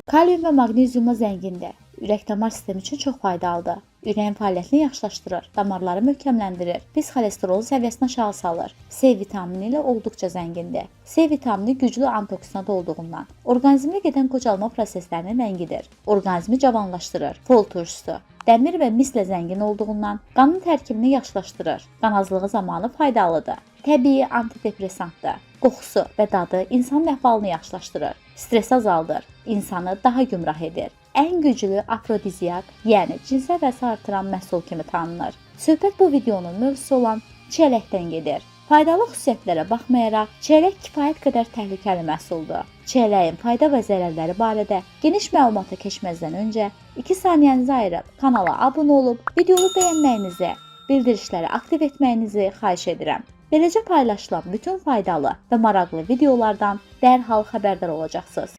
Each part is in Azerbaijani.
Kalium və maqneziumla zəngindir. Ürək-damar sistemi üçün çox faydalıdır. Ürəyin fəaliyyətini yaxşılaşdırır, damarları möhkəmləndirir, pis xolesterolun səviyyəsini aşağı salır. C vitamini ilə olduqca zəngindir. C vitamini güclü antioksidant olduğundan orqanizmə gedən qocalma proseslərini ləngidir. Orqanizmi cavanlaşdırır. Fol turşusu dəmir və mislə zəngin olduğundan qanın tərkibini yaxşılaşdırır. Qan azlığı zamanı faydalıdır. Təbii antidepressantdır. Qoxusu və dadı insanın əhvalını yaxşılaşdırır. Stresi azaldır, insanı daha gümrah edir. Ən güclü afrodiziak, yəni cinsi həvəsi artıran məhsul kimi tanınır. Söhbət bu videonun mövzusu olan çiyələkdən gedir. Faydalı xüsusiyyətlərə baxmayaraq, çiyələk kifayət qədər təhlükəli məhsuldur. Çiyələyin fayda və zərərləri barədə geniş məlumata keçməzdən öncə 2 saniyənizi ayırıb kanala abunə olub, videonu bəyənməyinizi, bildirişləri aktiv etməyinizi xahiş edirəm. Beləcə paylaşılan bütün faydalı və maraqlı videolardan dərhal xəbərdar olacaqsınız.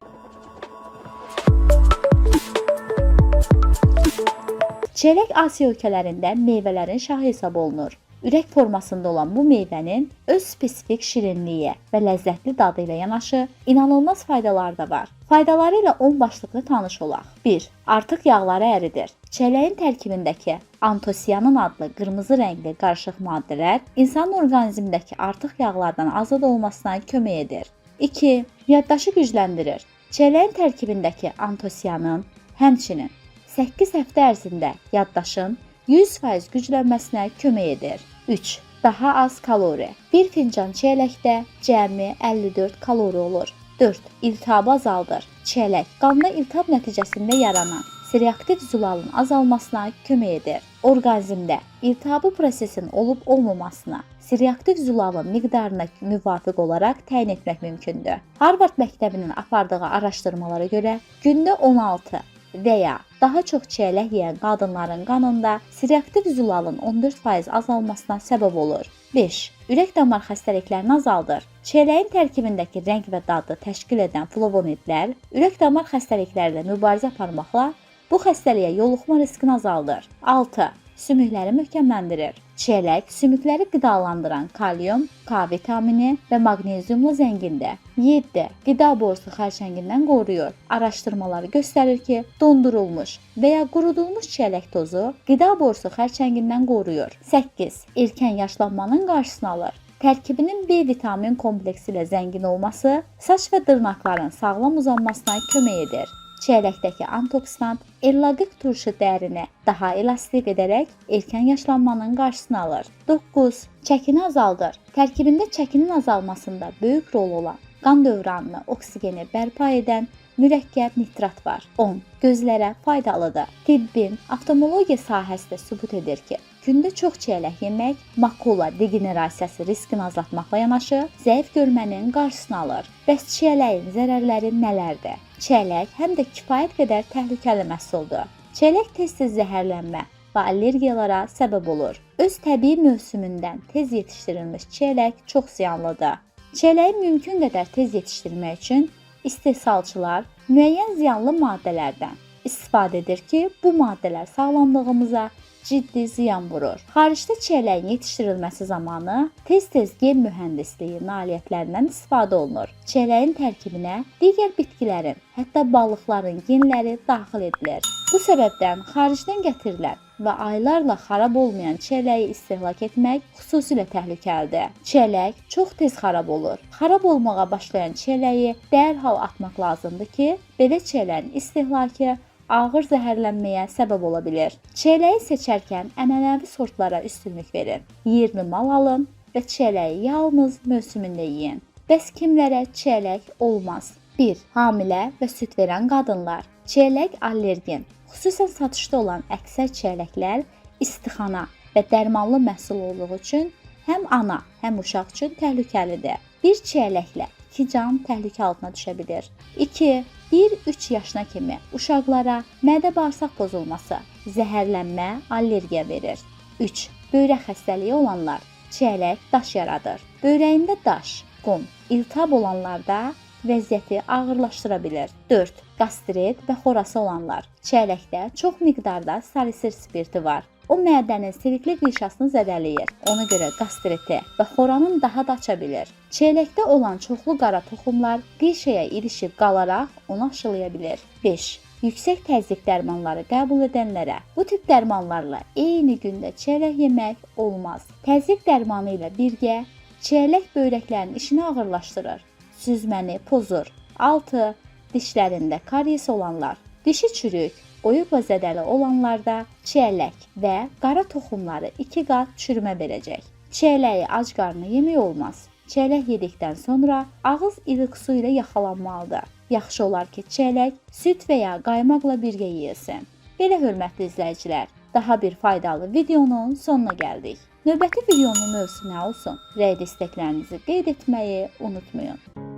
Çiyələk Asiya ölkələrində meyvələrin şahı hesab olunur. Ürək formasında olan bu meyvənin öz spesifik şirinliyi və ləzzətli dadı ilə yanaşı inanılmaz faydaları da var. Faydaları ilə 10 başlıqlı tanış olaq. 1. Artıq yağları əridir. Çiyələyin tərkibindəki antosianin adlı qırmızı rəngli qarışıq maddələr insan orqanizmindəki artıq yağlardan azad olmasına kömək edir. 2. Yaddaşı gücləndirir. Çiyələyin tərkibindəki antosianin həmçinin 8 həftə ərzində yaddaşın 100% güclənməsinə kömək edir. 3. Daha az kalori. Bir fincan çiyələkdə cəmi 54 kalori olur. 4. İltihabı azaldır. Çiyələk qanda iltihab nəticəsində yaranan C-reaktiv zulalın azalmasına kömək edir. Orqanizmdə iltihabı prosesin olub-olmamasına C-reaktiv zulalın miqdarına müvafiq olaraq təyin etmək mümkündür. Harvard məktəbinin apardığı araşdırmalara görə gündə 16 və ya daha çox çiyələk yeyən qadınların qanında C-reaktiv zulalın 14% azalmasına səbəb olur. 5. Ürək-damar xəstəliklərini azaldır. Çiyələyin tərkibindəki rəng və dadı təşkil edən flavonidlər ürək-damar xəstəlikləri ilə mübarizə aparmaqla bu xəstəliyə yoluxma riskini azaldır. 6. Sümükləri möhkəmləndirir. Çiyələk sümükləri qidalandıran kalium, K vitamini və maqneziumla zəngindir. 7. Qida borusu xərçəngindən qoruyur. Araşdırmalar göstərir ki, dondurulmuş və ya qurudulmuş çiyələk tozu qida borusu xərçəngindən qoruyur. 8. Erkən yaşlanmanın qarşısını alır. Tərkibinin B vitamin kompleksi ilə zəngin olması saç və dırnaqların sağlam uzanmasına kömək edir. Çiyələkdəki antioksidant ellaqik turşu dərini daha elastik edərək erkən yaşlanmanın qarşısını alır. 9. Çəkini azaldır. Tərkibində çəkinin azalmasında böyük rol olan qan dövranını, oksigeni bərpa edən mürəkkəb nitrat var. 10. Gözlərə faydalıdır. Tibbin, oftalmologiya sahəsində sübut edir ki, gündə çox çiyələk yemək makula degenerasiyası riskini azaltmaqla yanaşı, zəif görmənin qarşısını alır. Bəs çiyələyin zərərləri nələrdir? Çiyələk həm də kifayət qədər təhlükəli məhsuldur. Çiyələk tez-tez zəhərlənmə və allergiyalara səbəb olur. Öz təbii mövsümündən tez yetişdirilmiş çiyələk çox ziyanlıdır. Çiyələyi mümkün qədər tez yetişdirmək üçün istehsalçılar müəyyən ziyanlı maddələrdən istifadə edir ki, bu maddələr sağlamlığımıza ciddi ziyan vurur. Xaricdə çiyələyin yetişdirilməsi zamanı tez-tez gen mühəndisliyi nailiyyətlərindən istifadə olunur. Çiyələyin tərkibinə digər bitkilərin, hətta balıqların genləri daxil edilir. Bu səbəbdən xaricdən gətirilən və aylarla xarab olmayan çiyələyi istehlak etmək xüsusilə təhlükəlidir. Çiyələk çox tez xarab olur. Xarab olmağa başlayan çiyələyi dərhal atmaq lazımdır ki, belə çiyələyin istehlakı ağır zəhərlənməyə səbəb ola bilər. Çiyələyi seçərkən ənənəvi sortlara üstünlük verin. Yerli mal alın və çiyələyi yalnız mövsümündə yeyin. Bəs kimlərə çiyələk olmaz? 1. Hamilə və süd verən qadınlar. Çiyələk allergen. Xüsusən satışda olan əksər çiyələklər istixana və dərmanlı məhsul olduğu üçün həm ana, həm uşaq üçün təhlükəlidir. Bir çiyələklə 2 can təhlükə altına düşə bilir. 2. 1-3 yaşına kimi uşaqlara mədə-bağırsaq pozulması, zəhərlənmə, allergiya verir. 3. Böyrək xəstəliyi olanlar. Çiyələk daş yaradır. Böyrəyində daş, qum, iltihab olanlarda vəziyyəti ağırlaşdıra bilir. 4. Qastrit və xorası olanlar. Çiyələkdə çox miqdarda salisil spirti var. O mədənin silikli qişasını zədələyir. Ona görə qastriti və xoranın daha da aça bilir. Çiyələkdə olan çoxlu qara toxumlar qişaya ilişib qalaraq onu aşılaya bilir. 5. Yüksək təzyiq dərmanları qəbul edənlərə bu tip dərmanlarla eyni gündə çiyələk yemək olmaz. Təzyiq dərmanı ilə birgə çiyələk böyrəklərinin işini ağırlaşdırır. Süzməni pozur. 6. Dişlərində karies olanlar, dişi çürük, oyuqla zədəli olanlarda çiyələk və qara toxumları 2 qat çürümə verəcək. Çiyələyi ac qarnına yemək olmaz. Çiyələk yedikdən sonra ağız ilıq su ilə yaxalanmalıdır. Yaxşı olar ki, çiyələk süd və ya qaymaqla birgə yeyilsin. Belə hörmətli izləyicilər, daha bir faydalı videonun sonuna gəldik. Növbəti videonun mövzusu nə olsun? Rəy dəstəklərinizi qeyd etməyi unutmayın.